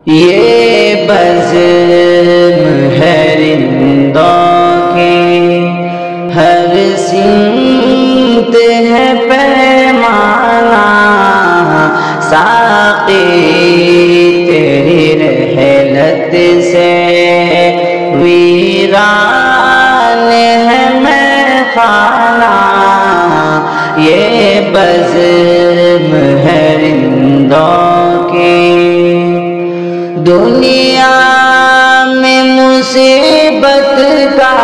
یہ بزم ہے رندوں کے ہر سمت ہے پیمانہ، ساقی تیری رحلت سے ویران ہے میخانہ، یہ بزم ہے رندوں کی۔ دنیا میں مصیبت کا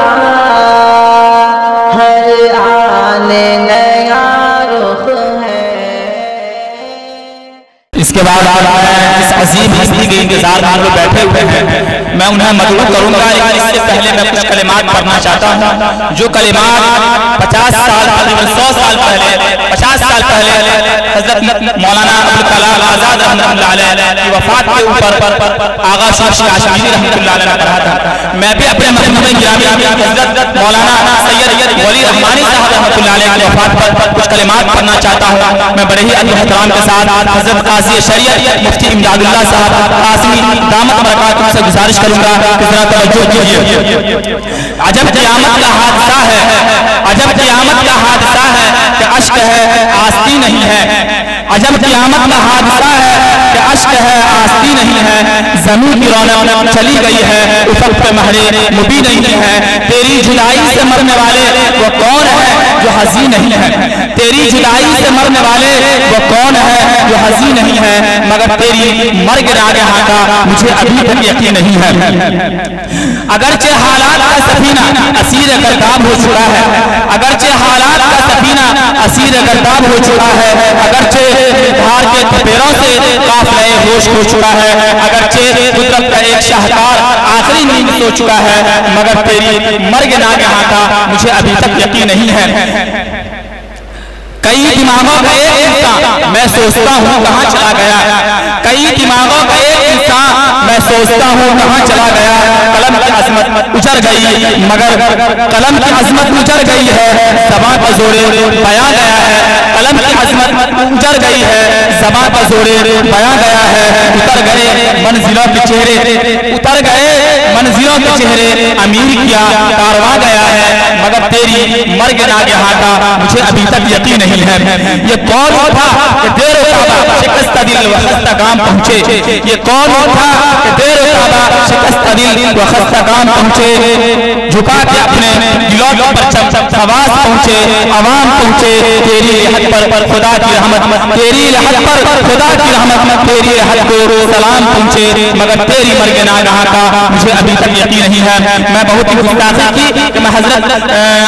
ہر آنے نیا رخ ہے۔ اس کے بعد اس عظیم ہستی کے انتظار میں لوگ بیٹھے ہوئے ہیں، میں انہیں مدعو کروں گا، لیکن اس سے پہلے میں کچھ کلمات پڑھنا چاہتا ہوں جو کلمات 50 سال تقریباً 100 سال پہلے 50 سال پہلے حضرت مولانا ابوالکلام آزاد رحمۃ اللہ علیہ کی وفات کے اوپر آغا شمس کاشمیری رحمۃ اللہ علیہ نے پڑھا تھا۔ میں بھی اپنے محبوب گرامی حضرت مولانا سید ولی رحمانی صاحب رحمۃ اللہ علیہ کی وفات پر کچھ کلمات پڑھنا چاہتا ہوں۔ میں بڑے ہی ادب و احترام کے ساتھ حضرت قاضی شریعت مفتی امداد اللہ صاحب قاسمی دامت برکاتہ سے گزارش کروں گا کہ ذرا توجہ کیجیے۔ عجب قیامت کا حادثہ ہے، عجب قیامت کا حادثہ ہے کہ اشک ہے آستی نہیں ہے، عجب قیامت کا حادثہ ہے کہ اشک ہے آستی نہیں ہے، زمین کی رونق چلی گئی ہے، افق پہ مہر مبین نہیں ہے، تیری جدائی سے مرنے والے وہ کون ہے جو حزین نہیں ہے، تیری جدائی سے مرنے والے وہ کون ہے جو حزین نہیں ہے، مگر تیری مرگ ناگہاں کا مجھے ابھی تک یقین نہیں ہے۔ اگرچہ حالات کا سفینہ اسیر گرداب ہو چکا ہے، اگرچہ حالات کا سفینہ اسیر گرداب ہو چکا ہے، اگرچہ دھار کے تپیروں سے قافلہ ہوش ہو چکا ہے، اگرچہ قدرت کا ایک شاہکار آخری نیند سو چکا ہے، مگر تیری مرگ ناگہاں کا مجھے ابھی تک یقین نہیں ہے۔ کئی دماغوں کا ایک انسان میں سوچتا ہوں کہاں چلا گیا، کئی دماغوں کا ایک انسان میں سوچتا ہوں کہاں چلا گیا، قلم کی عظمت اجڑ گئی مگر قلم کی عظمت اجڑ گئی ہے، زبان پر زور بیاں گیا ہے، قلم کی عظمت اجڑ گئی ہے، زبان پر زور بیاں گیا ہے، اتر گئے منزلوں کے چہرے، اتر گئے منزلوں کے چہرے، امیر کیا کارواں گیا ہے، مگر تیری مرگ ناگہاں کا مجھے ابھی تک یقین نہیں ہے۔ یہ کون تھا کہ دیر و تابہ شکست دل و خستہ گام پہنچے، یہ کون تھا کہ دیر و تابہ شکست دل و خستہ گام پہنچے، جھکا کے اپنے دلوں پر پرچم خواص پہنچے، عوام پہنچے، تیری رحمت پر خدا کی رحمت، تیری رحمت پر خدا کی رحمت، تیری رحمت کو سلام پہنچے، مگر تیری مرگ ناگہاں کا مجھے ابھی تک یقین نہیں ہے۔ میں بہت ہی گستاخی کی کہ میں حضرت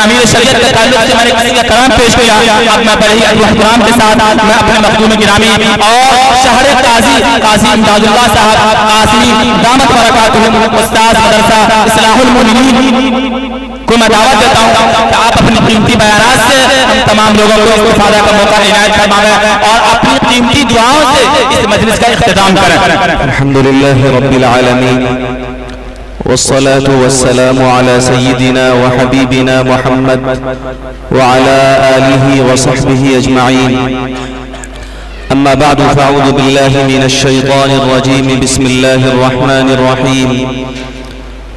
امیر شریعت کے تعلق سے میں نے کسی کا کلام پیش کیا، اب میں بڑے ہی ادب و احترام کے ساتھ میں اپنے مخدوم گرامی اور شہر قاضی امداد اللہ صاحب قاسمی دامت برکاتہ استاد مدرسہ اصلاح المؤمنین کو میں دعوت دیتا ہوں کہ آپ اپنی قیمتی بیانات سے ہم تمام لوگوں کو استفادہ کا موقع عنایت فرمائیں اور اپنی قیمتی دعاؤں سے اس مجلس کا اختتام کریں۔ الحمدللہ رب العالمین والصلاة والسلام على سيدنا وحبيبنا محمد وعلى آله وصحبه أجمعين، أما بعد فأعوذ بالله من الشيطان الرجيم، بسم الله الرحمن الرحيم،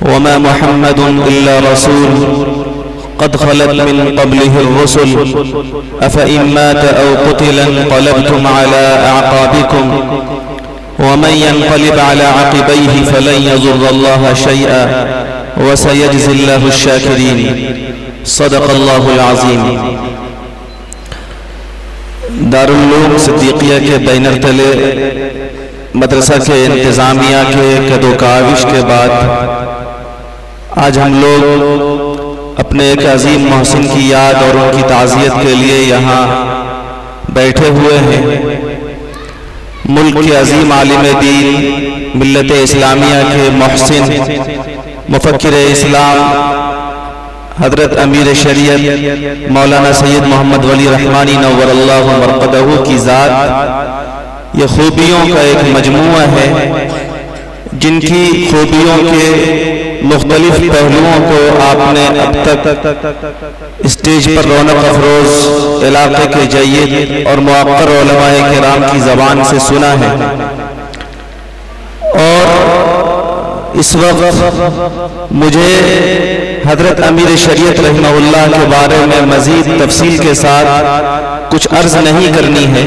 وما محمد إلا رسول قد خلت من قبله الرسل أفإن مات أو قتل انقلبتم على أعقابكم ومن ينقلب على عقبيه فلن يضر الله شيئا وسيجزي الله الشاكرين، صدق الله العظيم۔ دارالعلوم صدیقیہ کے بینر تلے مدرسہ کے انتظامیہ کے قد و کاوش کے بعد آج ہم لوگ اپنے ایک عظیم محسن کی یاد اور ان کی تعزیت کے لیے یہاں بیٹھے ہوئے ہیں۔ ملک کے عظیم عالم دین، ملت اسلامیہ کے محسن، مفکر اسلام حضرت امیر شریعت مولانا سید محمد ولی رحمانی نور اللہ مرقدہ کی ذات یہ خوبیوں کا ایک مجموعہ ہے جن کی خوبیوں کے مختلف پہلوؤں کو آپ نے اب تک اسٹیج پر رونق افروز علاقے کے جید اور موقر علماء کرام کی زبان سے سنا ہے، اور اس وقت مجھے حضرت امیر شریعت رحمہ اللہ کے بارے میں مزید تفصیل کے ساتھ کچھ عرض نہیں کرنی ہے۔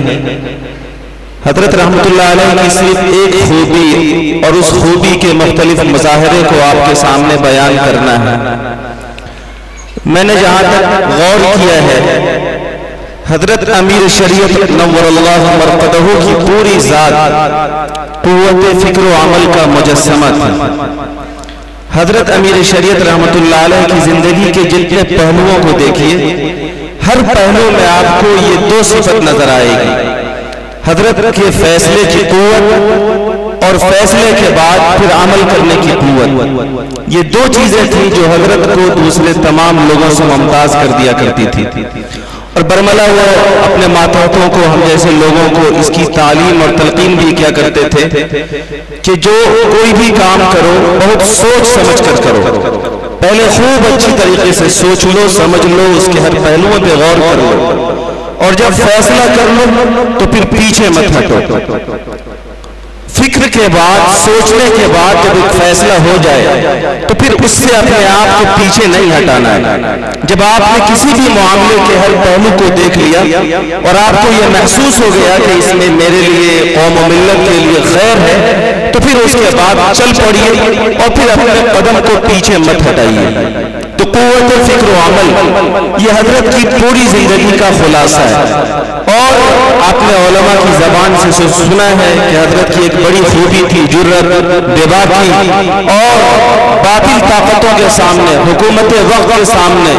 حضرت رحمت اللہ علیہ کی صرف ایک خوبی اور اس خوبی کے مختلف مظاہرے کو آپ کے سامنے بیان کرنا ہے۔ میں نے جہاں تک غور کیا ہے، حضرت امیر شریعت نور اللہ مرقدہ کی پوری ذات قوت فکر و عمل کا مجسمہ تھی۔ حضرت امیر شریعت رحمت اللہ علیہ کی زندگی کے جتنے پہلوؤں کو دیکھیے، ہر پہلو میں آپ کو یہ دو صفت نظر آئے گی: حضرت کے فیصلے کی قوت اور فیصلے کے بعد پھر عمل کرنے کی قوت۔ یہ دو چیزیں تھیں جو حضرت کو دوسرے تمام لوگوں سے ممتاز کر دیا کرتی تھی، اور برملا وہ اپنے ماتحتوں کو، ہم جیسے لوگوں کو اس کی تعلیم اور تلقین بھی کیا کرتے تھے کہ جو کوئی بھی کام کرو بہت سوچ سمجھ کر کرو، پہلے خوب اچھی طریقے سے سوچ لو، سمجھ لو، اس کے ہر پہلوؤں پہ غور کر لو، اور جب فیصلہ کر لو تو پھر پیچھے مت ہٹو۔ فکر کے بعد، سوچنے کے بعد جب ایک فیصلہ ہو جائے تو پھر اس سے اپنے آپ کو پیچھے نہیں ہٹانا ہے۔ جب آپ نے کسی بھی معاملے کے ہر پہلو کو دیکھ لیا اور آپ کو یہ محسوس ہو گیا کہ اس میں میرے لیے، قوم و ملت کے لیے خیر ہے، تو پھر اس کے بعد چل پڑیے اور پھر اپنے قدم کو پیچھے مت ہٹائیے۔ تو قوت فکر و عمل یہ حضرت کی پوری زندگی کا خلاصہ ہے، اور آپ نے علماء کی زبان سے سنا ہے کہ حضرت کی ایک بڑی خوبی تھی جرأت، بے باکی، اور باطل طاقتوں کے سامنے، حکومت وقت کے سامنے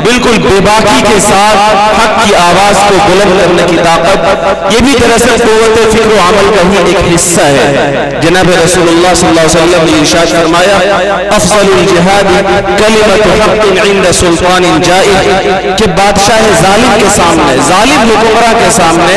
بالکل بے باکی کے ساتھ حق کی آواز کو بلند کرنے کی طاقت۔ یہ بھی دراصل قوت فکر و عمل کا ہی ایک حصہ ہے۔ جناب رسول اللہ صلی اللہ علیہ وسلم نے ارشاد فرمایا: افضل الجہاد کلمۃ حق عند سلطان جائر، کہ بادشاہ ظالم کے سامنے، ظالم حکمراں کے سامنے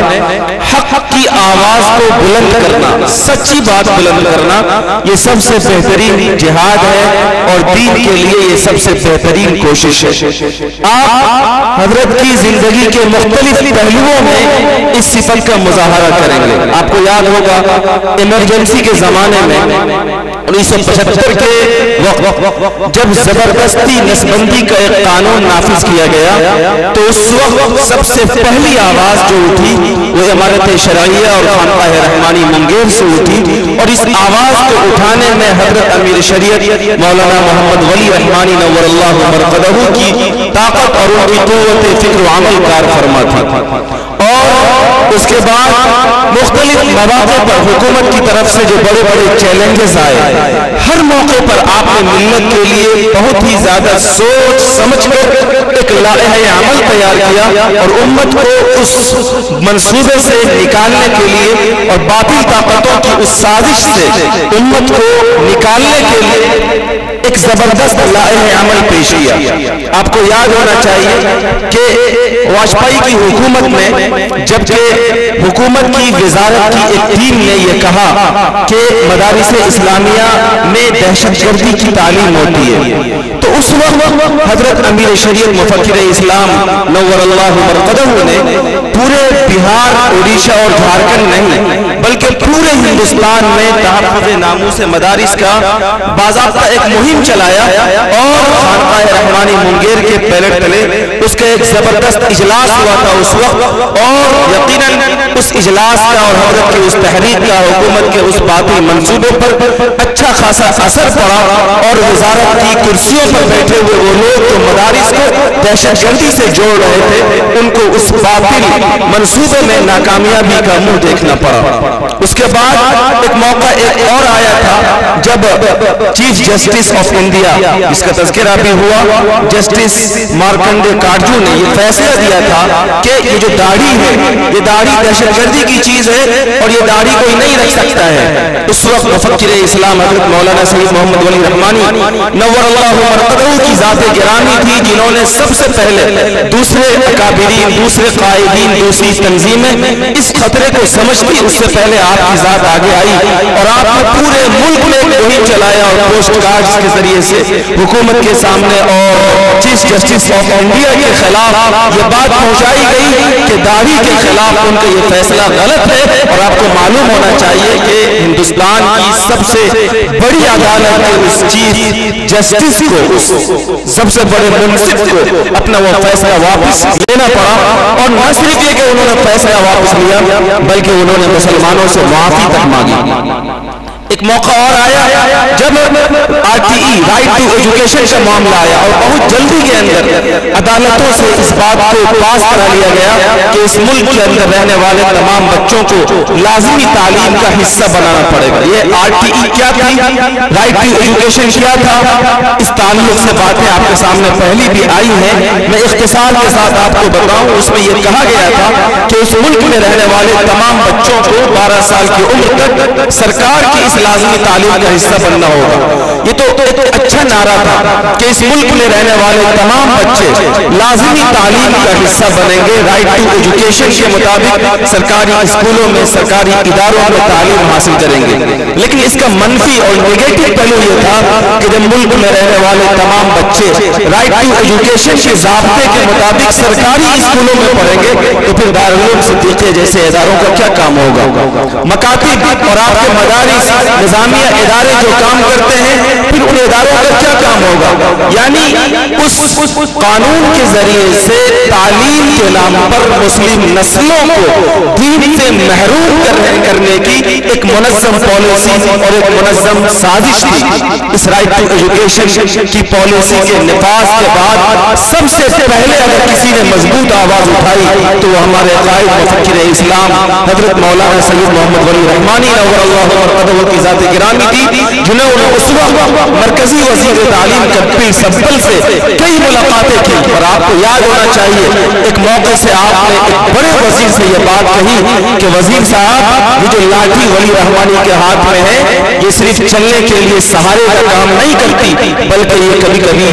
حق کی آواز کو بلند کرنا، سچی بات بلند کرنا، یہ سب سے بہترین جہاد ہے اور دین کے لیے یہ سب سے بہترین کوشش ہے۔ آپ حضرت کی زندگی کے مختلف پہلوؤں میں اس صفت کا مظاہرہ کریں گے۔ آپ کو یاد ہوگا ایمرجنسی کے زمانے میں 1975 کے وقت جب زبردستی نسبندی کا ایک قانون نافذ کیا گیا تو اس وقت سب سے پہلی آواز جو اٹھی وہ امارت شرعیہ اور خانقاہ رحمانی منگیر سے اٹھی، اور اس آواز کو اٹھانے میں حضرت امیر شریعت مولانا محمد ولی رحمانی نور اللہ مرقدہ کی طاقت اور ان کی قوت فکر و عمل کار فرما تھی۔ اور اس کے بعد مختلف مواقع پر حکومت کی طرف سے جو بڑے بڑے چیلنجز آئے، ہر موقع پر آپ نے ملت کے لیے بہت ہی زیادہ سوچ سمجھ کر ایک لائحہ عمل تیار کیا اور امت کو اس منصوبے سے نکالنے کے لیے اور باطل طاقتوں کی اس سازش سے امت کو نکالنے کے لیے ایک زبردست لائحہ عمل پیش کیا۔ آپ کو یاد ہونا چاہیے کہ واجپئی کی حکومت میں جبکہ حکومت کی وزارت کی ایک ٹیم نے یہ کہا کہ مدارس اسلامیہ میں دہشت گردی کی تعلیم ہوتی ہے، تو اس وقت حضرت امیر شریعت مفکر اسلام نور اللہ مرقدہ نے پورے بہار، اڑیسہ اور جھارکھنڈ نہیں بلکہ پورے ہندوستان میں تحفظ ناموس مدارس کا باضابطہ ایک مہم چلایا، اور خانقاہ رحمانی منگیر کے پیلٹ تلے اس کا ایک زبردست اجلاس ہوا تھا اس وقت، اور یقیناً اس اجلاس کا اور حضرت کی اس تحریک کا حکومت کے اس باطل منصوبے پر اچھا خاصا اثر پڑا، اور وزارت کی کرسیوں پر بیٹھے ہوئے وہ لوگ جو مدارس کو دہشت گردی سے جوڑ رہے تھے ان کو اس باطل منصوبے میں ناکامیابی کا منہ دیکھنا پڑا۔ اس کے بعد ایک موقع ایک اور آیا تھا جب چیف جسٹس آف انڈیا، جس کا تذکرہ بھی ہوا، جسٹس مارکنڈے کاٹجو نے یہ فیصلہ دیا تھا کہ یہ جو داڑھی ہے یہ داڑھی دہشت گردی کی چیز ہے اور یہ داڑھی کوئی نہیں رکھ سکتا ہے۔ اس وقت مفکر اسلام حضرت مولانا سید محمد ولی رحمانی نور اللہ مرقدہ کی ذات گرامی تھی، جنہوں نے سب سے پہلے دوسرے اکابرین، دوسرے قائدین، دوسری تنظیمیں اس خطرے کو سمجھتی اس سے پہلے آپ کی ذات آگے آئی اور آپ نے پورے ملک میں मुहिम चलाया और पोस्ट कार्ड्स के जरिए से हुकूमत के सामने और चीफ जस्टिस ऑफ इंडिया के खिलाफ ये बात पहुंचाई गई कि दाढ़ी के खिलाफ उनका ये फैसला गलत है। और आपको मालूम होना चाहिए कि हिंदुस्तान की सबसे बड़ी अदालत के उस चीफ जस्टिस को, उस सबसे बड़े मुंसिफ को अपना वो फैसला वापस लेना पड़ा। और न सिर्फ ये कि उन्होंने फैसला वापस लिया बल्कि उन्होंने मुसलमानों से माफी तक मांगी। एक मौका और आया जब RTE राइट टू एजुकेशन का मामला आया और बहुत जल्दी के अंदर अदालतों से इस बात को पास करा लिया गया कि इस मुल्क के अंदर रहने वाले तमाम बच्चों को लाजिमी तालीम का हिस्सा बनाना पड़ेगा। ये RTE क्या थी, राइट टू एजुकेशन क्या था, इस ताल्लुक से बातें आपके सामने पहली भी आई हैं। मैं इख्तिसार के साथ आपको बताऊं, उसमें यह कहा गया था कि उस मुल्क में रहने वाले तमाम बच्चों को 12 साल की उम्र तक सरकार की लाज़िमी तालीम का हिस्सा बनना होगा। ये तो एक अच्छा नारा था कि इस मुल्क में रहने वाले तमाम बच्चे लाज़िमी तालीम का हिस्सा बनेंगे, राइट टू एजुकेशन के मुताबिक सरकारी स्कूलों में, सरकारी इदारों में तालीम हासिल करेंगे। लेकिन इसका मनफी और नेगेटिव पहलू ये था कि जब मुल्क में रहने वाले तमाम बच्चे राइट टू एजुकेशन के ज़ाब्ते के मुताबिक सरकारी स्कूलों में पढ़ेंगे तो फिर दारुल सिद्दीक़िया जैसे इदारों का क्या काम होगा। मकातिब और आपके मदारिस निज़ामिया इदारे जो काम करते हैं फिर उन इदारों का क्या काम होगा। यानी उस कानून के जरिए से तालीम के नाम पर मुस्लिम नस्लों को दीन से महरूम करने की एक मुनज़्ज़म पॉलिसी और एक मुनज़्ज़म साजिश थी। इस राइट टू एजुकेशन की पॉलिसी के निफाज के बाद सबसे पहले अगर किसी ने मजबूत आवाज उठाई तो वो हमारे कायद मुफक्किर इस्लाम हजरत मौलाना सैयद मोहम्मद वली रहमानी की ज़ात गिरामी थी, जिन्होंने उस वक्त मरकजी वज़ीर तालीम कपिल सब्बल से कई मुलाकातें की। और आपको याद होना चाहिए एक मौके से आपने एक बड़े वजीर से यह बात कही कि वजीर साहब ये जो लाठी वली रहमानी के हाथ में है ये सिर्फ चलने के लिए सहारे का काम नहीं करती बल्कि ये कभी कभी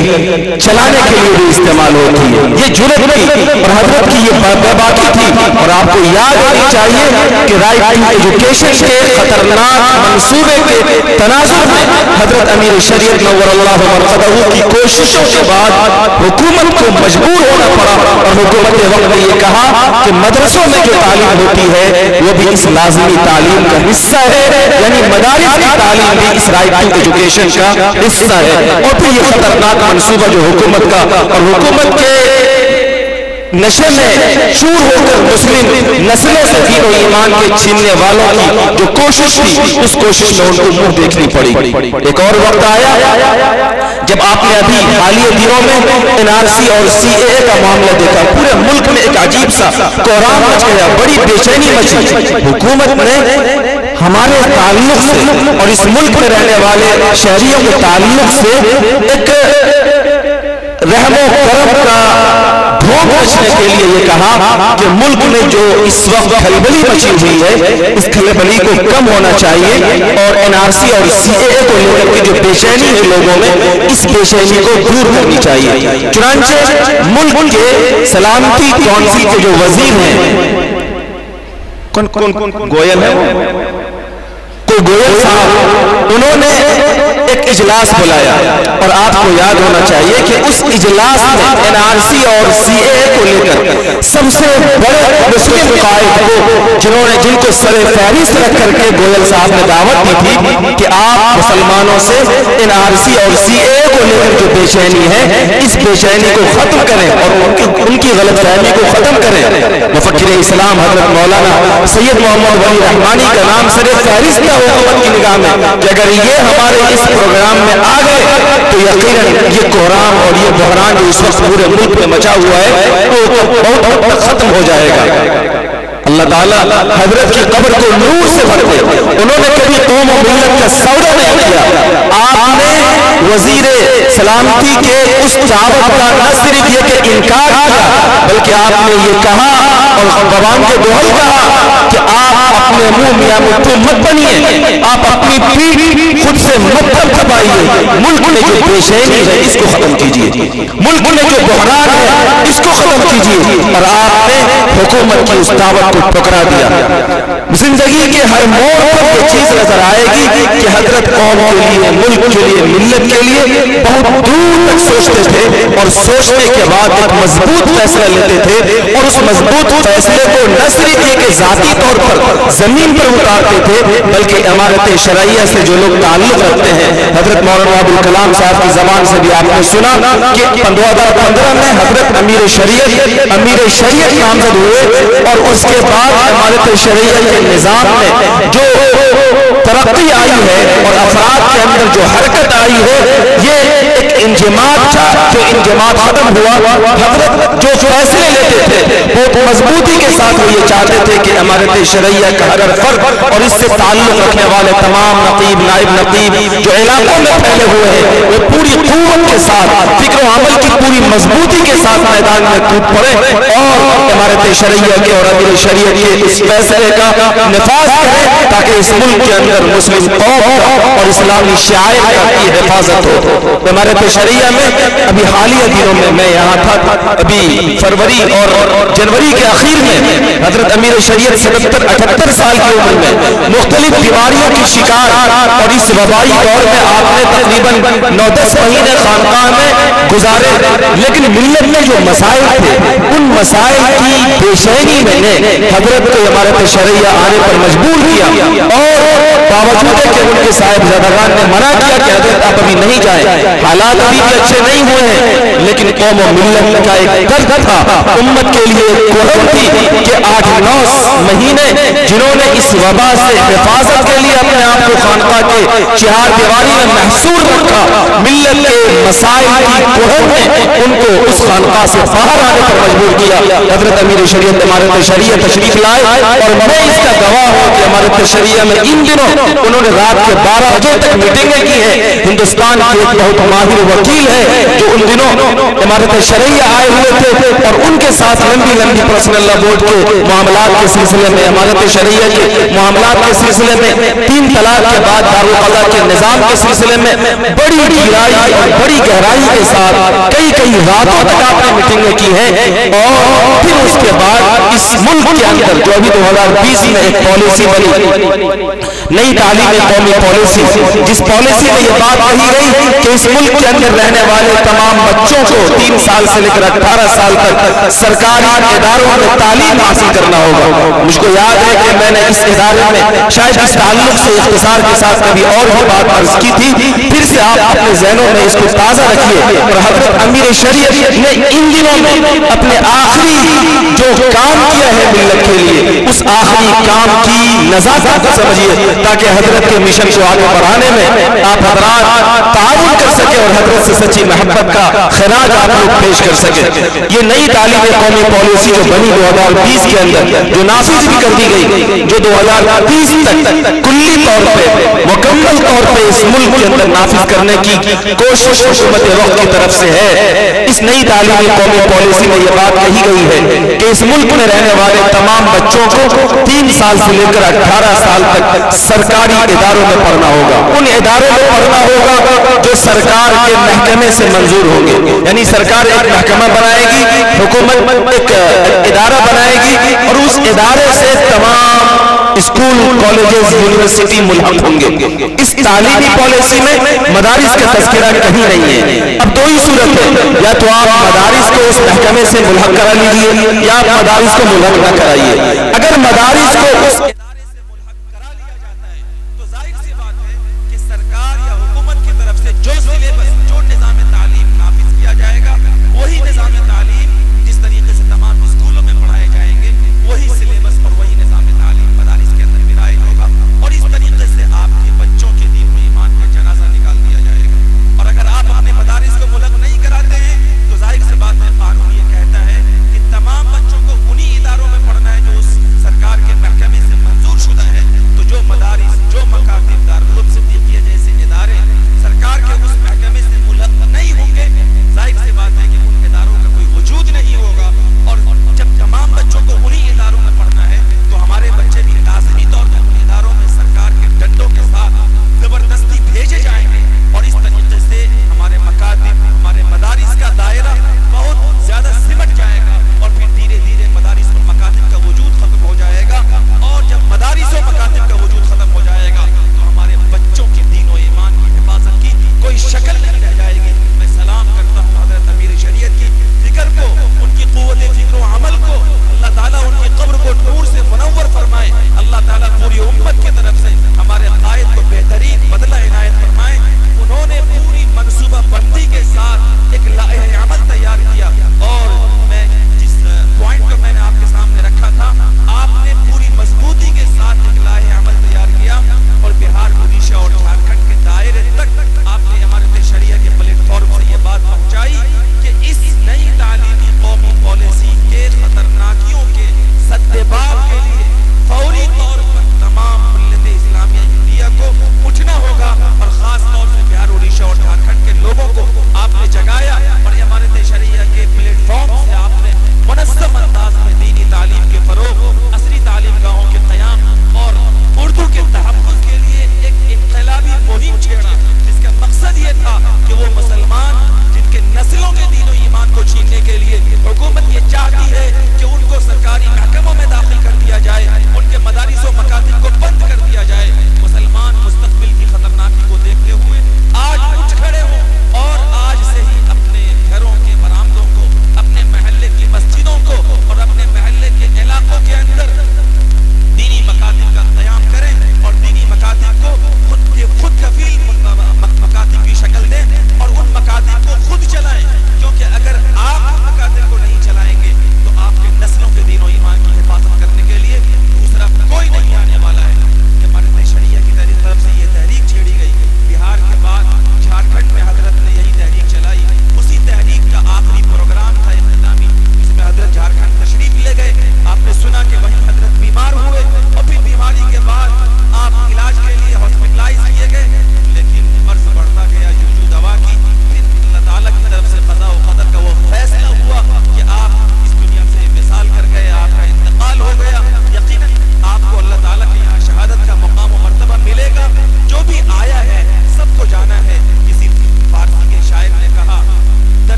चलाने के लिए भी इस्तेमाल होती है। ये जुर्रत थी और हजरत की ये बाकी थी। और आपको याद होनी चाहिए कि राइट टू एजुकेशन के खतरनाक मंसूबे के तनाजुर में हजरत अमीर शरीयत नव्वरल्लाहु मरक़दहू की कोशिशों के बाद हुकूमत को मजबूर होना पड़ा और हुकूमत ने वक्त में ये कहा कि मदरसों में जो तालीम होती है वो भी इस लाज़िमी तालीम का हिस्सा है, यानी मदारिस की तालीम भी इस राइट टू एजुकेशन का हिस्सा है। और फिर ये खतरनाक मंसूबा जो हुकूमत का और हुकूमत के नशे में चूर होकर मुस्लिम नस्लों से दीन और ईमान के छीनने वालों की जो कोशिश थी उस कोशिश में उनको मुंह देखनी पड़ी। एक और वक्त आया जब आपने अभी हालिया दिनों में NRC और CAA का मामला देखा, पूरे मुल्क में एक अजीब सा कोहराम मच गया, बड़ी बेचैनी मची। हुकूमत ने हमारे ताल्लुक से और इस मुल्क में रहने वाले शहरियों के ताल्लुक से एक रहमो करम का ढोंग रचने के लिए ये कहा कि मुल्क में जो इस वक्त खलबली मची हुई है इस खलबली को कम होना चाहिए और NRC और CAA को लेकर के जो बेचैनी है लोगों में इस बेचैनी को दूर करनी चाहिए। चुनांचे मुल्क के सलामती काउंसिल के जो वजीर हैं, कौन गोयल है, कोई गोयल साहब, उन्होंने एक इजलास बुलाया और आपको याद होना चाहिए कि उस इजलास में NRC और CAA को लेकर सबसे बड़े मुस्लिम कायद को जिनको सरे फहरिस्त रख करके गोयल साहब ने दावत दी थी कि आप मुसलमानों से NRC और CAA को लेकर जो बेचैनी है इस बेचैनी को खत्म करें और उनकी गलतफहमी को खत्म करें। मुफक्किर इस्लाम हजरत मौलाना सैयद मोहम्मद वली रहमानी का नाम सरे फहरिस्त है हुकूमत की निगाह में कि अगर ये हमारे इस प्रोग्राम में आ गए तो यकीनन ये कोहराम और ये बहरान जो इस वक्त पूरे मुल्क में मचा हुआ है वो बहुत खत्म हो जाएगा। अल्लाह ताला हजरत की कब्र को नूर से भर दे। उन्होंने कभी कौम और मिल्लत का सौदा नहीं किया। आपने वजीरे सलामती के उस दावत का न सिर्फ ये कि इनकार किया बल्कि आपने ये कहा और जबान के दोहल कहा कि आप अपने मुंह मियां मुट्ठू मत बनिए, आप अपनी पीठ खुद से मत थपथपाइए। मुल्क में जो बेचैनी है इसको खत्म कीजिए, मुल्क में जो बहरान है इसको खत्म कीजिए। और आपने हुकूमत की उस दावत को ठुकरा दिया। زندگی کے ہر موڑ پر یہ چیز نظر آئے گی کہ حضرت قوم کے لیے، ملک کے لیے، ملت کے لیے بہت دور تک سوچتے تھے، اور سوچنے کے بعد ایک مضبوط فیصلہ لیتے تھے، اور اس مضبوط فیصلے کو نہ صرف یہ کہ ذاتی طور پر زمین پر اتارتے تھے، بلکہ امارت شرعیہ سے جو لوگ تعلق رکھتے ہیں، حضرت مولانا ابوالکلام صاحب کی زبان سے بھی آپ نے سنا کہ 2015 میں حضرت امیر شریعت نامزد ہوئے، اور اس کے بعد امارت شرعیہ کے نظام میں جو ترقی آئی ہے اور افراد کے اندر جو حرکت آئی ہے، یہ ایک انجماعت تھا، جو انجماعت ختم ہوا۔ حضرت جو فیصلے لیتے تھے بہت مضبوطی کے ساتھ وہ یہ چاہتے تھے کہ امارت شرعیہ کا ہر فرد اور اس سے تعلق رکھنے والے تمام نقیب، نائب نقیب جو علاقوں میں پھیلے ہوئے ہیں، وہ پوری قوت کے ساتھ، فکر و عمل کی پوری مضبوطی کے ساتھ میدان میں کود پڑے اور امارت شرعیہ کے اور امیر شریعت کے اس فیصلے کا نفاذ کرے، تاکہ اس ملک کے اندر مسلم قوم اور اسلامی شعائر کی حفاظت ہو۔ امارت شرعیہ میں ابھی حالیہ دنوں میں یہاں تھا، ابھی فروری اور جنوری کے اخیر میں حضرت امیر شریعت 77-78 سال کی عمر میں مختلف بیماریوں کی شکار، اور اس وبائی دور میں آپ نے تقریباً 9-10 مہینے خانقاہ میں گزارے، لیکن ملت میں جو مسائل تھے ان مسائل کی پیشینی میں نے حضرت کو امارت شرعیہ آنے پر مجبور کیا، اور باوجود ہے کہ ان کے صاحبزادگان نے منع کیا کہ حضرت آپ ابھی نہیں جائیں، حالات ابھی بھی اچھے نہیں ہوئے ہیں، لیکن قوم و ملت کا ایک درد تھا، امت کے لیے کوہن تھی کہ 8-9 مہینے جنہوں نے اس وبا سے حفاظت کے لیے اپنے آپ کو خانقاہ کے چہار دیواری میں محصور رکھا، ملت کے مسائل کی کوہن نے ان کو اس خانقاہ سے باہر آنے پر مجبور کیا۔ حضرت امیر شریعت امارت شرعیہ تشریف لائے، اور میں اس کا گواہ ہوں کہ امارت شرعیہ میں ان دنوں انہوں نے رات کے 12 بجے تک میٹنگیں کی ہیں۔ ہندوستان کے ایک بہت ماہر وکیل ہے جو ان دنوں امارت شرعیہ آئے ہوئے تھے، اور ان کے ساتھ لمبی پرسنل لا بورڈ کے معاملات کے سلسلے میں، امارت شرعیہ کے معاملات کے سلسلے میں، 3 طلاق کے بعد دارالقضاء کے نظام کے سلسلے میں بڑی گہرائی اور بڑی گہرائی کے ساتھ کئی راتوں تک آپ نے میٹنگیں کی ہیں، اور پھر اس کے بعد اس ملک کے اندر جو ابھی 2020 میں ایک پالیسی بنی، نئی تعلیم قومی پالیسی، جس پالیسی میں یہ بات کہی گئی کہ اس ملک کے اندر رہنے والے تمام بچوں کو 3 سال سے لے کر 18 سال تک سرکاری اداروں میں تعلیم حاصل کرنا ہوگا۔ مجھ کو یاد ہے کہ میں نے اس ادارے میں شاید اس تعلق سے اختصار کے ساتھ کبھی اور بھی بات عرض کی تھی، پھر سے آپ اپنے ذہنوں میں اس کو تازہ رکھیے، اور حضرت امیر شریعت نے ان دنوں میں اپنے آخری جو کام کیا ہے ملت کے لیے، اس آخری کام کی نزاکت کو سمجھیے، تاکہ حضرت کے مشن کو آگے بڑھانے میں آپ حضرات تعاون کر سکے اور حضرت سے سچی محبت کا خراج آپ لوگ پیش کر سکے۔ یہ نئی تعلیم قومی پالیسی جو بنی 2020 کے اندر، جو نافذ بھی کر دی گئی، جو 2030 تک کلی طور پہ مکمل طور پہ اس ملک کے اندر نافذ کرنے کی کوشش حکومت وقت کی طرف سے ہے، اس نئی تعلیمی قومی پالیسی میں یہ بات کہی گئی ہے کہ اس ملک میں رہنے والے تمام بچوں کو 3 سال سے لے کر 18 سال تک سرکاری اداروں میں پڑھنا ہوگا، ان اداروں میں پڑھنا ہوگا جو سرکار کے محکمے سے منظور ہوں گے، یعنی سرکار ایک محکمہ بنائے گی، حکومت ایک ادارہ بنائے گی، اور اس ادارے سے تمام اسکول، کالجز، یونیورسٹی ملحق ہوں گے۔ اس تعلیمی پالیسی میں مدارس کا تذکرہ کہیں نہیں ہے۔ اب 2 ہی صورت ہے، یا تو آپ مدارس کو اس محکمے سے ملحق کرا لیجئے، یا آپ مدارس کو ملحق نہ کرائیے۔ اگر مدارس کو اس ادارے سے ملحق کرا لیا جاتا ہے تو ظاہر سی بات ہے کہ سرکار یا حکومت کی طرف سے جو سلیبس، جو نظام تعلیم نافذ کیا جائے گا، وہی نظام تعلیم جس طریقے سے تمام اسکولوں میں پڑھائے جائیں گے، وہی سلیبس اور وہی نظام تعلیم مدارس کے اندر بھی رائج ہوگا، اور اس طریقے سے آپ کے بچوں کے دین و ایمان کا جنازہ نکال دیا جائے گا۔ اور اگر آپ اپنے مدارس کو ملحق نہیں کراتے ہیں تو ظاہر سی بات ہے قانون یہ کہتا ہے کہ تمام بچوں کو انہی اداروں میں پڑھنا ہے جو اس سرکار کے محکمے سے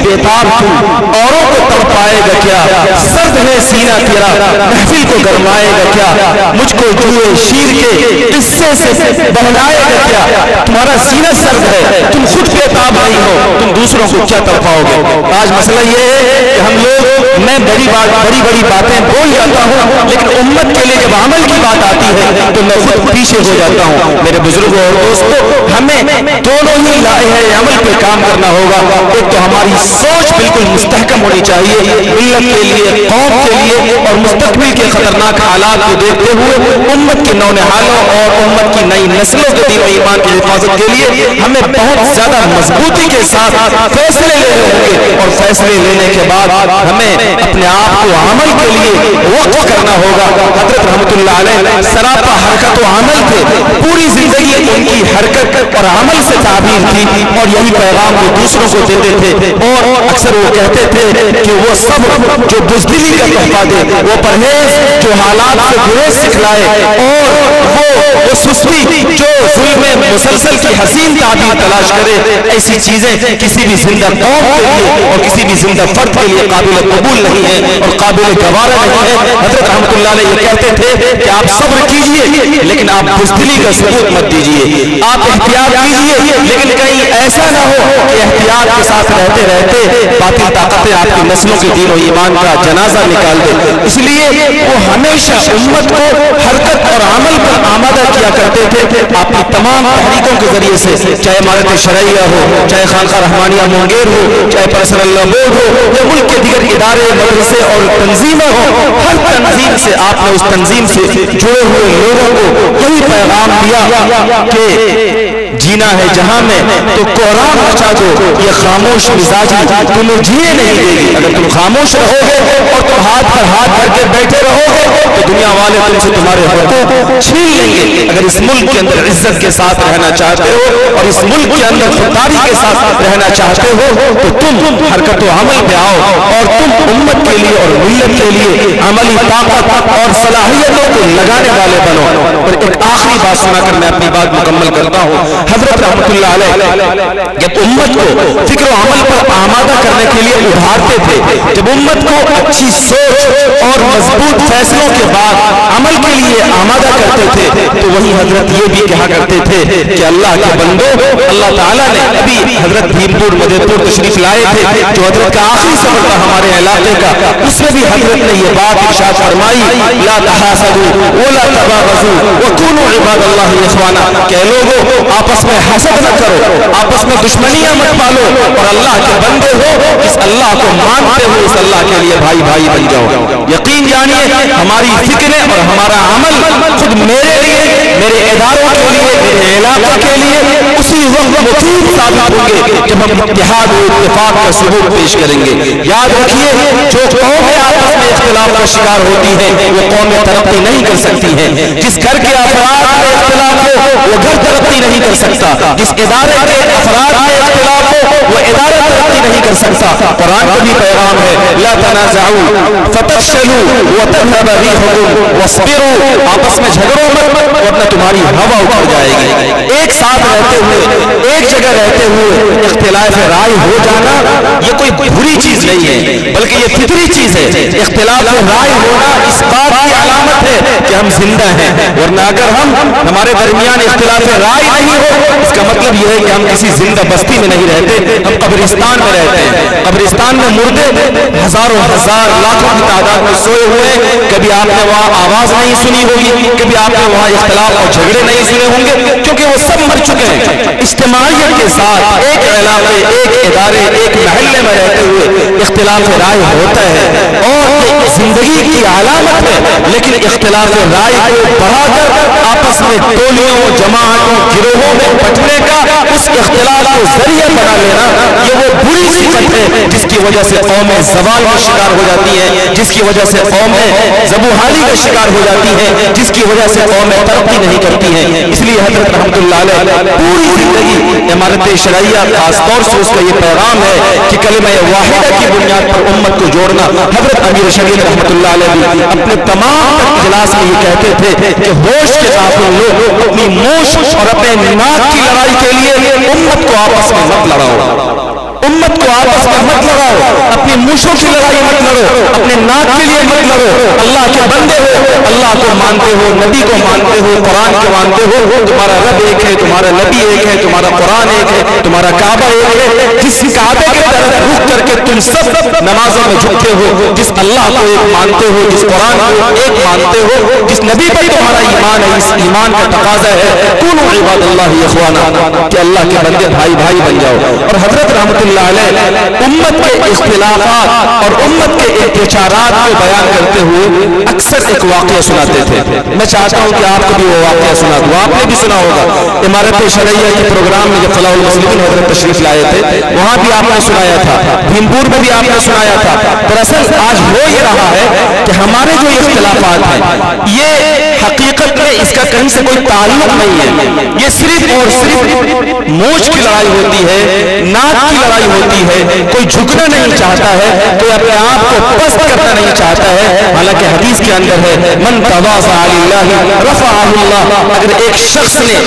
बेताब तू औरों को तड़पाएगा क्या, सर्द है सीना तेरा महफिल को गरमाएगा क्या, मुझको जुए शीर के किस्से से बहलाएगा क्या, तुम्हारा सीना सर्द है तुम खुद बेताब नहीं हो, तुम दूसरों को क्या तड़पाओगे। आज मसला ये है कि हम लोग, मैं बड़ी बड़ी बातें बोल जाता हूँ, लेकिन उम्मत के लिए जब अमल की बात आती है तो मैं खुद पीछे हो जाता हूँ। मेरे बुजुर्गों और दोस्तों, हमें दोनों ही लाए अमल पे काम करना होगा। एक तो हमारी सोच बिल्कुल मुस्तहकम होनी चाहिए मिल्लत के लिए, कौम के लिए, और मुस्तकबिल के खतरनाक हालात को देखते हुए उम्मत के नौनिहालों और उम्मत की नई नस्लों के दीन और ईमान की हिफाजत के लिए हमें बहुत ज्यादा मजबूती के साथ फैसले लेने होंगे, और फैसले लेने के बाद हमें अपने आप को अमल के लिए वक्त करना होगा। हजरत रहमतुल्लाह अलैह सरापा हरकत व अमल थे, पूरी जिंदगी उनकी हरकत और अमल से ताबीर थी, और यही पैगाम वो दूसरों को देते थे। और अक्सर वो कहते थे कि वो सब जो बुज़दिली का तोहफा दे, वो परहेज जो हालात से गुरेज सिखलाए, और वो सुस्ती जो जुल्म मुसलसल की हसीन ताबीर तलाश करे, ऐसी चीजें किसी भी जिंदा कौम के लिए और किसी भी जिंदा फर्द के लिए काबिल कबूल नहीं है और काबिल गवारा नहीं है। हजरत रहमतुल्लाह अलैह ये कहते थे कि आप सब्र कीजिए, लेकिन आप बुज़दिली का सबूत मत दीजिए, आप एहतियात कीजिए, लेकिन कहीं ऐसा ना हो कि एहतियात के साथ रहते रहते बातिल ताकतें आपकी नस्लों के दीन और ईमान का जनाजा निकाल दे। इसलिए वो हमेशा उम्मत को हरकत और अमल पर आमादा किया करते थे। आपकी तमाम तहरीकों के जरिए से, चाहे इमारत शरइया हो, चाहे खानका रहमानिया मुंगेर हो, चाहे पर्सनल बोर्ड हो, या मुल्क के दीगर इदारे, मदरसे और तंजीमें हो, हर तंजीम से आपने उस तंजीम से जुड़े हुए लोगों को यही पैगाम दिया कि जीना है जहां में तो कोहराम मचा दो, ये खामोश मिजाजी तुम्हें जिए नहीं देगी। अगर तुम खामोश रहोगे और तुम हाथ पर हाथ धर के बैठे रहोगे तो दुनिया वाले तुमसे तुम्हारे हुकूक छीन लेंगे। अगर इस मुल्क के अंदर इज्जत के साथ रहना चाहते हो और इस मुल्क के अंदर खुददारी के साथ रहना चाहते हो तो तुम हरकत अमल पे आओ, और तुम उम्मत के लिए और मिल्लत के लिए अमली ताकत और सलाहियतों को लगाने वाले बनो। और एक आखिरी बात सुनाकर मैं अपनी बात मुकम्मल करता हूँ। हजरत रहमतुल्लाह अलैह जब उम्मत को फिक्र और अमल पर आमादा करने के लिए उभारते थे, जब उम्मत को अच्छी सोच और मजबूत फैसलों के बाद अमल के लिए आमादा करते थे, तो वही हजरत ये भी कहा करते थे कि अल्लाह के बंदो, अल्लाह ताला ने अभी हजरत भीमपुर मधेपुर तशरीफ लाए थे, जो हजरत का आखिरी सफर था हमारे इलाके का, उसमें भी हजरत ने ये बात इरशाद फरमाई, ला तहासदू वला तबागजू वकुनू इबादल्लाह इखवाना, कि लोगों आपस में हसद न करो, आपस में दुश्मनियां मत पालो, और अल्लाह के बंदे हो, इस अल्लाह को मानते हो, इस अल्लाह के लिए भाई भाई बन जाओ। यकीन जानिए हमारी फिक्रें और हमारा अमल खुद मेरे लिए, मेरे इदारों के लिए, मेरे इलाके के लिए उसी वक्त मुफीद साबित होंगे जब हम इत्तेहाद और इत्तेफाक का सबूत पेश करेंगे। याद रखिए, जो कौमें आपस में इख्तिलाफ का शिकार होती है वो कौमें तरक्की नहीं कर सकती हैं। जिस घर के अफराद में इख्तिलाफ हो वो घर तरक्की नहीं कर सकता, जिस इदारे के अफराद में इख्तिलाफ हो वो इदारा तरक्की नहीं कर सकता। कुरान का भी पैगाम है, ला तनाज़अू फतफशलू व तज़हब रिहुकुम वस्बिरू, आपस में झगड़ो मत वरना तुम्हारी हवा उतर जाएगी। एक साथ रहते हुए, एक जगह रहते हुए इख्तिलाफ राय हो जाना ये कोई बुरी चीज नहीं है, बल्कि ये फितरी चीज है। इख्तिलाफ राय होना इस बात की अलामत है कि हम जिंदा हैं, वरना अगर हमारे दरमियान इख्तिलाफ राय नहीं हो, इसका मतलब यह है कि हम किसी जिंदा बस्ती में नहीं रहते, हम कब्रिस्तान में रहते हैं। कब्रिस्तान में मुर्दे हजारों हजार लाखों की तादाद में सोए हुए, कभी आपने वहां आवाज नहीं सुनी होगी, कभी आपने वहां इख्तिलाफ और झगड़े नहीं सुने होंगे, क्योंकि वो सब मर चुके हैं। इज्तिमाइयत के साथ एक इलाके, एक इदारे, एक महल्ले में रहते हुए इख्तिलाफ राय होता है और ये जिंदगी की अलामत है, लेकिन इख्तिलाफ राय को बढ़ाकर आपस में टोलियों, जमातों, गिरोहों में बंटने का, उस इख्तिलाफ को जरिया बना लेना, ये वो बुरी सिफत है जिसकी वजह से कौमें ज़वाल का शिकार हो जाती है, जिसकी वजह से कौमें ज़बूहाली का शिकार हो जाती है, जिसकी वजह से कौमें तरक्की नहीं करती हैं। इसलिए हज़रत रहमतुल्लाह अलैह पूरी जिंदगी इमारत शरइया खासतौर से उसका ये पैगाम है कि कलिमा वाहिदा की बुनियाद पर उम्मत को जोड़ना। हज़रत अमीर शरीफ रहमतुल्लाह अलैह भी अपने तमाम इजलास में ये कहते थे कि होश के गाफिल लोग अपनी मूछ और अपने नाक की लड़ाई के लिए उम्मत को आपस में मत लड़ाओ, उम्मत को आपस में मत लड़ाओ। लगाओ, अपनी मूछों की लड़ाई मत लड़ो, अपने नाक के लिए मत लड़ो। अल्लाह के बंदे हो, अल्लाह को मानते हो, नबी को मानते हो, कुरान को मानते हो, तुम्हारा रब एक है, तुम्हारा नबी एक है, तुम्हारा कुरान एक है, तुम्हारा काबा एक है। जिस काबे के तरफ रुख करके तुम सब नमाजों में झुकते हो, जिस अल्लाह को एक मानते हो, जिस कुरान को एक मानते हो, जिस नबी पर तुम्हारा ईमान है, इस ईमान का तकाजा है कुनू इबादल्लाह इख्वाना, कि अल्लाह के बंदे भाई भाई बन जाओ। और हजरत रहमतुल्लाह अलैह उम्मत के इख्तिलाफात और उम्मत के इंतशारात को बयान करते हुए अक्सर एक वाक़या सुनाते थे। मैं चाहता हूं कि आपको भी वो वाक़या सुना दूं। आपने भी सुना होगा, इमारत शरैया के प्रोग्राम में जब फलाहुल मुस्लिमीन हजरत तशरीफ लाए थे, वहां भी आपने सुनाया था, भीमपुर में भी आपने सुनाया था। दरअसल आज हो ये रहा है कि हमारे जो इख्तिलाफात हैं, ये हकीकत में इसका कहीं से कोई ताल्लुक नहीं है। ये सिर्फ और सिर्फ मूंछ की लड़ाई होती है, नाक की लड़ाई होती है। कोई झुकना नहीं चाहता है, कोई अपने आप को पस्त करना नहीं चाहता है। हालांकि हदीस के अंदर है मन तवाज़ा लिल्लाहि रफ़अहुल्लाह। अगर एक शख्स ने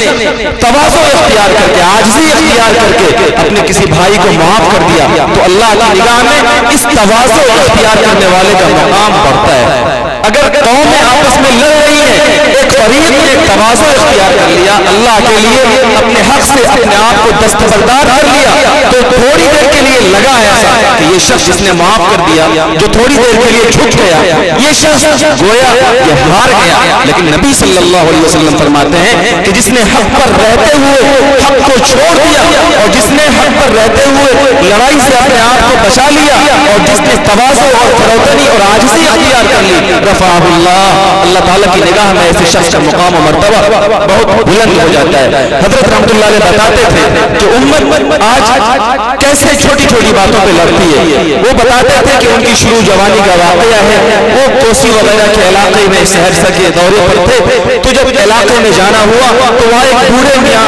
तवाज़ु इख्तियार करके, आजिज़ी इख्तियार करके अपने किसी भाई को माफ कर दिया, तो अल्लाह की निगाह में इस तवाज़ु इख्तियार करने वाले का मकाम बढ़ता है। अगर कौमें आपस में लड़ रही है, एक फरीक ने एक तवाज़ु इख्तियार कर लिया, अल्लाह के लिए अपने हक से अपने आप को दस्तबरदार कर लिया, तो थोड़ी देर के लिए लगा ऐसा कि ये शख्स जिसने माफ कर दिया, जो थोड़ी देर के लिए झुक गया, ये शख्स गोया ये हार गया। लेकिन नबी सल्लल्लाहु अलैहि वसल्लम फरमाते हैं कि जिसने हक पर रहते हुए हक को छोड़ दिया, और जिसने हक पर रहते हुए लड़ाई से अपने आप को बचा लिया, और जिसने तवाज़ु और फरोतनी और आजिज़ी इख्तियार कर ली, रफ़अहुल्लाह, अल्लाह ताला की निगाह में ऐसे शख्स का मुकाम और मर्तबा बहुत बुलंद हो जाता है। हजरत रहमतुल्लाह अलैह बताते थे कि उम्मत आज कैसे छोटी छोटी बातों पे लड़ती है। वो बताते थे कि उनकी शुरू जवानी का वाक़या है, वो कोसी वगैरह के इलाके में सहरसा के दौरे पर थे, तो जब इलाके में जाना हुआ तो वहाँ एक बूढ़े मियाँ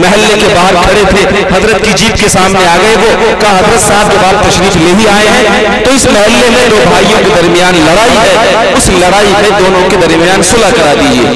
महल्ले के बाहर खड़े थे, हजरत की जीप के सामने आ गए। वो कहा हजरत साहब जब आप तशरीफ ले ही आए हैं, तो इस महल्ले में दो भाइयों के दरमियान लड़ाई है, उस लड़ाई में दोनों के दरमियान सुलह करा दीजिए।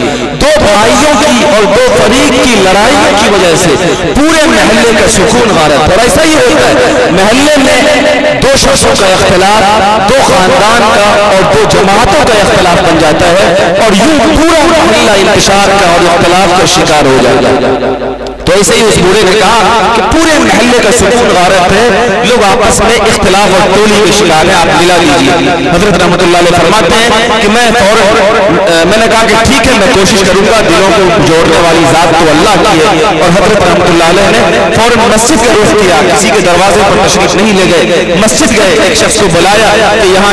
दो भाइयों की और दो फरीक की लड़ाई की वजह से पूरे महल्ले का सुकून गारत। और ऐसा ही होता है, महल्ले में दो शख्सों का इख्तिलाफ, दो खानदान का और दो जमातों का इख्तिलाफ बन जाता है, और यूं पूरा महल्ला इंतशार का और इख्तिलाफ का शिकार हो जाता है। तो ऐसे ही उस बूढ़े ने कहा कि पूरे महल्ले का सुकून गारत है, लोग आपस में इख्तिलाफ और टोली के शिकार हैं, आप मिला लीजिए। हजरत रहमतुल्लाह अलैह फरमाते हैं कि मैंने कहा कि ठीक है, मैं कोशिश करूंगा, दिलों को जोड़ने वाली जात तो अल्लाह की है। और हजरत रहमतुल्लाह अलैह ने फौरन मस्जिद का रुख किया, किसी के दरवाजे पर तशरीफ नहीं ले गए, मस्जिद गए, एक शख्स को बुलाया कि यहाँ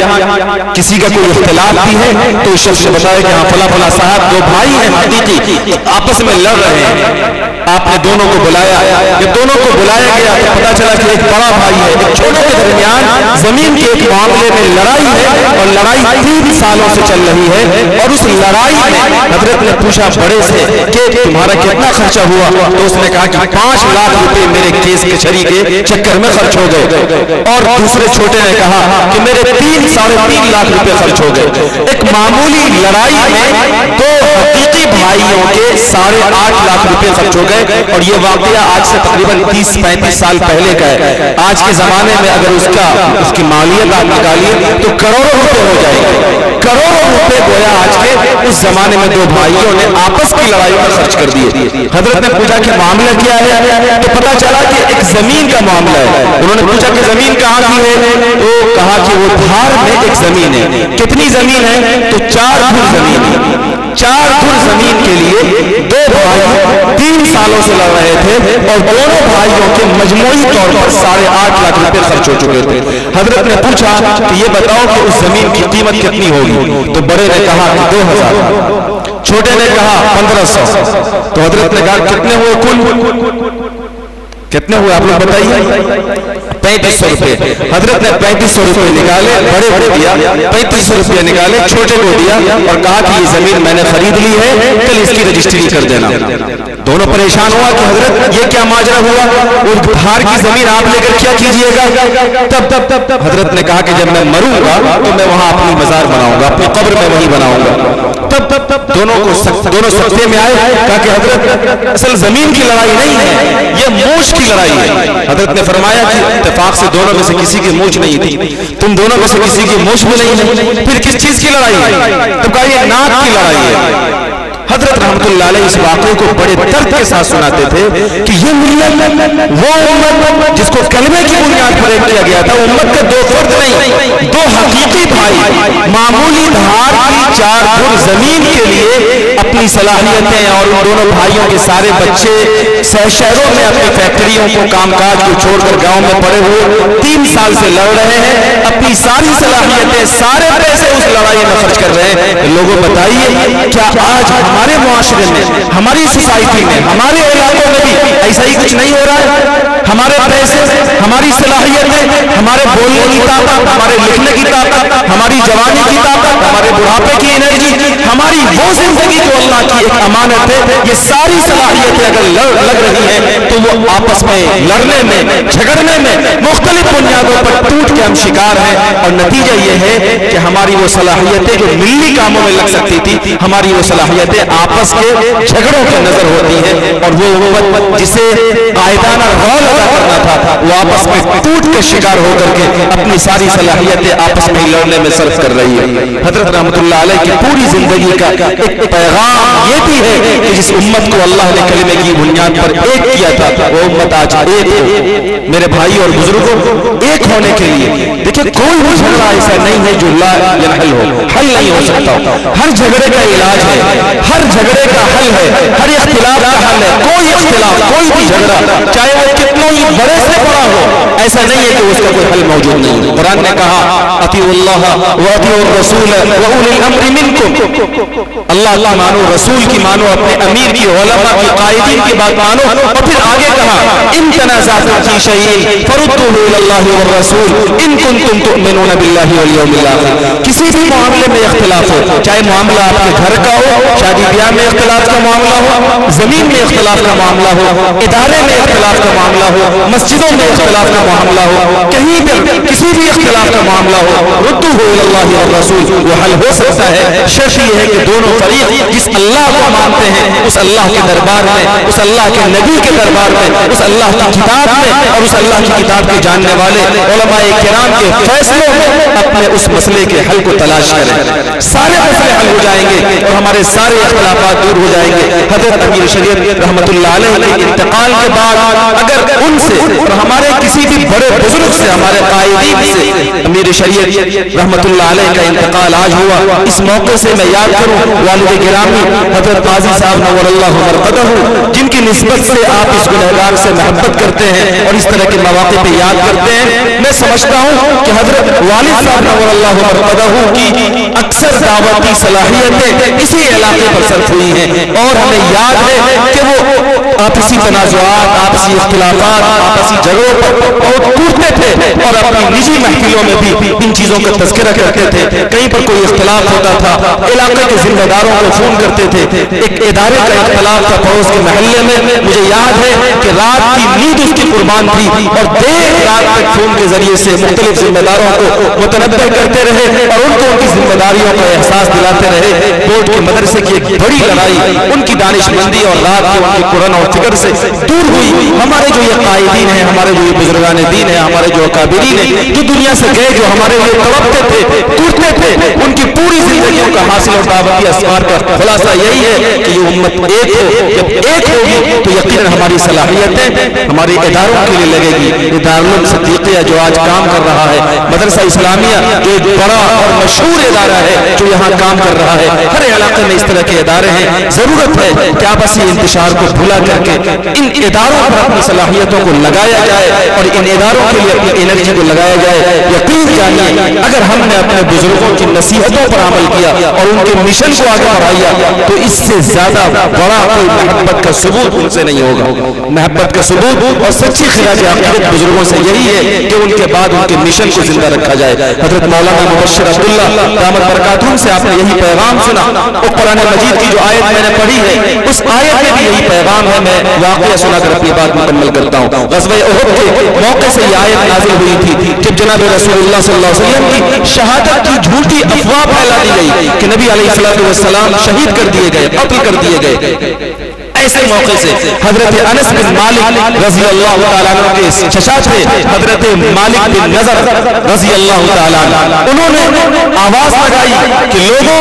किसी का कोई इख्तिलाफ भी है, तो उस शख्स ने बताया कि हाँ फला फला साहब दो भाई हैं हकीकी, आपस में लड़ रहे हैं। आपने दोनों को बुलाया, जब दोनों को बुलाया गया तो पता चला कि एक बड़ा भाई है, एक छोटे के दरमियान जमीन के एक मामले में लड़ाई है, और लड़ाई 3 सालों से चल रही है। और उस लड़ाई में हजरत ने पूछा बड़े से कि तुम्हारा कितना खर्चा हुआ, तो उसने कहा कि 5 लाख रुपए मेरे केस कचहरी के चक्कर में खर्च हो गए। और दूसरे छोटे ने कहा कि मेरे 3-3.5 लाख रुपए खर्च हो गए। एक मामूली लड़ाई में दो हकीकी भाइयों के 8.5 लाख रुपए खर्च हो गए। और ये वाकया आज से तकरीबन 30-35 साल पहले का है। आज के जमाने में अगर उसकी मालियत आप निकालिए तो करोड़ों रुपए हो जाएंगे। करोड़ों रुपए गोया आज के उस जमाने में दो भाइयों ने आपस की लड़ाई में खर्च कर दिए। हजरत ने पूछा कि मामला क्या है, तो पता चला कि एक जमीन का मामला है। उन्होंने पूछा कि जमीन कहाँ की है, तो कहा कि वो धार में एक जमीन है। कितनी जमीन है, तो 4 धुर जमीन है। 4 धुर जमीन के लिए दो भाई 3 सालों से लड़ रहे थे, और दोनों भाइयों के मजमूई तौर पर 8.5 लाख रुपए खर्च हो चुके थे। हजरत ने पूछा कि ये बताओ कि उस जमीन की कीमत कितनी होगी, तो बड़े ने कहा कि 2000, छोटे ने कहा 1500। तो हजरत ने कहा कितने हुए कुल, कितने हुए आप लोग बताइए। 3500 रुपए। हजरत ने 3500 रुपए निकाले, बड़े को दिया, 3500 रुपए निकाले, छोटे को दिया, और कहा कि ये जमीन मैंने खरीद ली है, कल इसकी रजिस्ट्री कर देना। दोनों परेशान हुआ कि हजरत ये क्या माजरा हुआ, उस धार की जमीन आप लेकर क्या कीजिएगा। तब हजरत ने कहा कि जब मैं मरूंगा तो मैं वहां अपनी मजार बनाऊंगा, अपनी कब्र में वहीं बनाऊंगा। तब दोनों सत्ते में आए। कहा कि हजरत असल जमीन की लड़ाई नहीं है, ये मूछ की लड़ाई है। हजरत ने फरमाया कि इत्तेफाक से दोनों में से किसी की मूछ नहीं थी, तुम दोनों में से किसी की मूछ भी नहीं है, फिर किस चीज की लड़ाई है? तो कहा ये नाक की लड़ाई है। हजरत रहमतुल्लाह अलैह इस वाक़े को बड़े दर्द के साथ सुनाते थे कि ये मिल्लत वो उम्मत जिसको कलमे की बुनियाद पर एक किया गया था, उम्मत के दो फर्द नहीं, दो हकीकी भाई मामूली धार की 4 फुट जमीन के लिए अपनी सलाहियतें और उन दोनों भाइयों के सारे बच्चे शहरों में अपनी फैक्ट्रियों को कामकाज को छोड़कर गांव में पड़े हुए 3 साल से लड़ रहे हैं, अपनी सारी सलाहियतें सारे पैसे उस लड़ाई में खर्च कर रहे हैं। लोगों बताइए क्या आज हमारे मुआशरे में, हमारी सोसाइटी में, हमारे इलाकों में भी ऐसा ही कुछ नहीं हो रहा है? हमारे पैसे, हमारी सलाहियतें, हमारे बोलने की ताकत, हमारे लिखने की ताकत, हमारी जवानी की ताकत, हमारे बुढ़ापे की एनर्जी, हमारी वो जिंदगी जो अल्लाह की एक अमानत है, ये सारी सलाहियतें अगर लग रही हैं तो वो आपस में लड़ने में, झगड़ने में मुख्तलिफ बुनियादों पर टूट के हम शिकार हैं। और नतीजा ये है कि हमारी वो सलाहियतें जो मिल्ली कामों में लग सकती थी, हमारी वो सलाहियतें आपस के झगड़ों की नजर होती है। और वो उम्मत जिसे कायदाना रौल अदा करना था, वो आपस में टूट के शिकार होकर के अपनी सारी सलाहियतें आपस में लड़ने में सर्फ कर रही है। हजरत रहमतुल्लाह अलैह की पूरी जिंदगी का एक पैगाम ये भी है कि जिस उम्मत को अल्लाह ने कलमे की बुनियाद पर एक किया था, वो उम्मत आज एक है। मेरे भाई और बुजुर्गों, एक होने के लिए देखिए कोई भी झगड़ा ऐसा नहीं है जो ला यनहल हो, हल नहीं हो सकता। हर झगड़े का इलाज है, हर झगड़े का हल है, हर इख्तिलाफ का हल है। कोई इख्तिलाफ, कोई भी झगड़ा, चाहे वो कितना ही बड़े से बड़ा हो, ऐसा नहीं है कि उसका कोई हल मौजूद नहीं है। कुरान ने कहा अतीउल्लाह व अतीउर रसूल व उलिल अम्रि मिनकुम, अल्लाह की मानो, रसूल की मानो, अपने अमीर की, उलमा की, कायदीन की बात मानो। और फिर आगे कहा इन तनाज़अतुम फी शैइन फरुद्दूहु इलल्लाहि वर रसूल इन कुंतुम तु'मिनूना बिल्लाहि वल यौमिल आखिर। किसी भी मामले में इख्तिलाफ हो, चाहे मामला आपके घर का हो, शादी ब्याह में इख्तिलाफ का मामला हो, जमीन में इख्तिलाफ का मामला हो, इदारे में इख्तिलाफ का मामला हो, मस्जिदों में इख्तिलाफ का मामला हो, कहीं पर किसी भी इख्तिलाफ का मामला हो, रुद्दूहु इलल्लाहि वर रसूल, वो हल हो सकता है। शर्त ये है कि दोनों फरीक जिस अल्लाह को मानते हैं, उस अल्लाह के दरबार में, उस अल्लाह के नबी के दरबार में, उस अल्लाह की किताब में और उस अल्लाह की किताब के जानने वाले उलमाए किराम के फैसलों में अपने उस मसले के हल को तलाश करें। सारे मसले हल हो जाएंगे और हमारे सारे इख्तिलाफात दूर हो जाएंगे। हजरत अमीर शरीयत रहमतुल्लाह अलैह के इंतकाल के बाद अगर उनसे और हमारे किसी भी बड़े बुजुर्ग से, हमारे कायदीन से अमीर शरीयत रहमतुल्लाह अलैह का इंतकाल आज हुआ, इस मौके से मैं याद करूं वालिद गिरामी हजरत काजी साहब नव्वरल्लाहु मरक़दहू, जिनकी निस्बत से आप इस गुनहगार से मोहब्बत करते हैं और इस तरह के मौके पे याद करते हैं। मैं समझता हूं कि हजरत वालिद साहब नव्वरल्लाहु मरक़दहू की अक्सर दावती सलाहियतें इसी इलाके पर सर्फ हुई हैं और हमें याद है कि वो आपसी तनाज़ुआत, आपसी इख्तिलाफात, आपसी झगड़ों पर बहुत टूटते थे और अपनी निजी महफिलों में भी इन चीजों का तज़किरा करते थे। कहीं पर कोई इख्तिलाफ होता था, इलाके के जिम्मेदारों को फोन करते थे। एक इदारे का इख्तिलाफ था पड़ोस के महल्ले में, मुझे याद है कि रात की नींद उसकी कुर्बान थी और देर रात तक फोन के जरिए से मुख्तलिफ जिम्मेदारों को मुतनब्बह करते रहे और उनको उनकी जिम्मेदारियों का एहसास दिलाते रहे। बोर्ड के मदरसे की एक बड़ी लड़ाई उनकी दानिशमंदी और रात को उनकी कुरान और फिक्र से दूर हुई। हमारे जो ये कायदीन है, हमारे जो ये बुजुर्गान दीन है, हमारे जो अकाबिरीन है, जो दुनिया से गए, जो हमारे लिए तड़पते थे, टूटते थे, उनकी पूरी जिंदगियों का हासिल और दावती असमार का खुलासा यही है कि ये उम्मत एक हो। जब एक होगी तो यकीनन हमारी सलाहियतें हमारे इदारों के लिए लगेगी। दारुल सिद्दीकिया जो आज काम कर रहा है, मदरसा इस्लामिया जो एक बड़ा और मशहूर इदारा है जो यहाँ काम कर रहा है, हर इलाके में इस तरह के इदारे हैं। जरूरत है कि आपसी इंतशार को भुला करके इन इदारों पर अपनी सलाहियतों को लगाया जाए और इन इदारों के लिए अपनी एनर्जी को लगाया जाए। यकीन जानिए अगर हमने अपने बुजुर्गों की नसीहतों पर अमल किया और उनके मिशन को आगे बढ़ाया तो इससे ज्यादा बड़ा कोई मोहब्बत का सबूत उनसे नहीं होगा। मोहब्बत का सबूत और सच्ची खिराज अकीदत बुजुर्गों से यही है कि उनके बाद उनके मिशन को जिंदा रखा जाए। हजरत मौलाना मुबश्शिर अब्दुल्ला दामत बरकातुहुम से आपने यही पैगाम सुना। और कुरान मजीद की जो आयत मैंने पढ़ी है उस आयत में भी यही पैगाम है। मैं वाक़या सुनाकर अपनी बात मुकम्मल करता हूँ। ग़ज़वा उहद के मौके से ये आयत नाज़िल हुई थी कि جب جناب رسول اللہ صلی اللہ علیہ وسلم کی شہادت کی جھوٹی افواہ پھیلا دی گئی کہ نبی علیہ السلام شہید کر دیے گئے، قتل کر دیے گئے، ایسے موقع سے حضرت انس بن مالک رضی اللہ تعالیٰ عنہ کے چچا تھے حضرت مالک بن نضر رضی اللہ تعالیٰ عنہ، انہوں نے آواز لگائی کہ لوگوں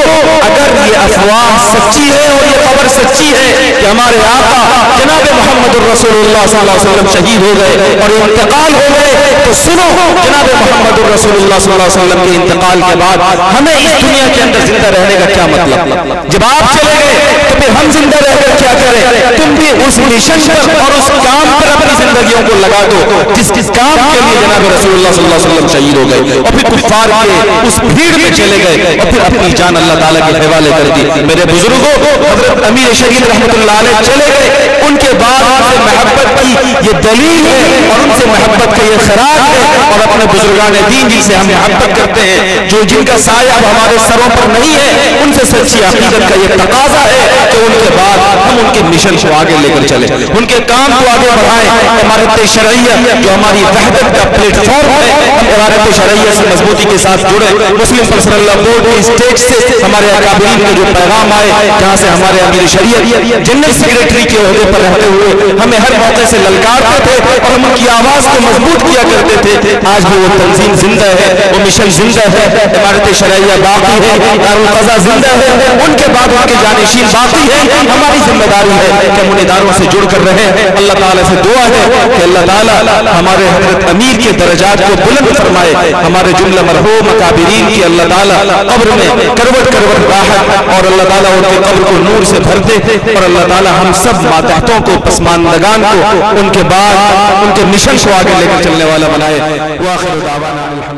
اگر یہ افواہ سچی ہے اور یہ خبر سچی ہے کہ ہمارے آقا جناب محمد الرسول اللہ صلی اللہ علیہ وسلم شہید ہو گئے اور انتقال ہو گئے، تو سنو جناب محمد الرسول اللہ صلی اللہ علیہ وسلم کے انتقال کے بعد ہمیں اس دنیا کے اندر زندہ رہنے کا کیا مطلب؟ جب آپ چلے گئے تو پھر ہم زندہ رہ کر کیا کریں؟ تم بھی اس مشن پر اور اس کام پر اپنی زندگیوں کو لگا دو جس کام کے لیے جناب رسول اللہ صلی اللہ علیہ وسلم شہید ہو گئے، اور پھر کفار کے اس بھیڑ میں چلے گئے اور پھر اپنی جان اللہ تعالیٰ کے حوالے کر دی۔ میرے بزرگوں، حضرت امیر شہید رحمۃ اللہ علیہ چلے گئے، ان کے بعد ان سے محبت کی یہ دلیل ہے اور ان سے محبت کا یہ خراج ہے، اور اپنے بزرگان دین جن سے ہم محبت کرتے ہیں، جو جن کا سایہ اب ہمارے سروں پر نہیں ہے، ان سے سچی عقیدت کا یہ تقاضا ہے کہ ان کے بعد ہم ان کے مشن کو آگے لے کر چلے، ان کے کام کو آگے بڑھائیں۔ عمارت شرعیہ جو ہماری وحدت کا پلیٹ فارم ہے، ہم عمارت شرعیہ سے مضبوطی کے ساتھ جڑے۔ مسلم پرسنل لا بورڈ کی اسٹیج سے ہمارے اکابرین کے جو پیغام آئے، جہاں سے ہمارے امیر شریعت جنرل سیکریٹری کے عہدے پر رہتے ہوئے ہمیں ہر موقع سے للکارتے تھے اور ہم ان کی آواز کو مضبوط کیا کرتے تھے، آج بھی وہ تنظیم زندہ ہے، وہ مشن زندہ ہے، عمارت شرعیہ باقی ہے، دارالقضا زندہ ہے، ان کے بعد ان کے جانشین باقی ہیں۔ ہماری ذمہ داری ہے کہ ہم ان اداروں سے جڑ کر رہے ہیں۔ اللہ تعالیٰ سے دعا ہے کہ اللہ تعالیٰ ہمارے حضرت امیر کے درجات کو بلند فرمائے، ہمارے جملہ مرحوم اکابرین کی اللہ تعالیٰ قبر میں کروٹ کروٹ راحت، اور اللہ تعالیٰ ان کے قبر کو نور سے بھر دے، اور اللہ تعالیٰ ہم سب ماتحتوں کو، پسماندگان کو ان کے بعد ان کے مشن کو آگے لے کر چلنے والا بنائے۔ وآخر دعوانا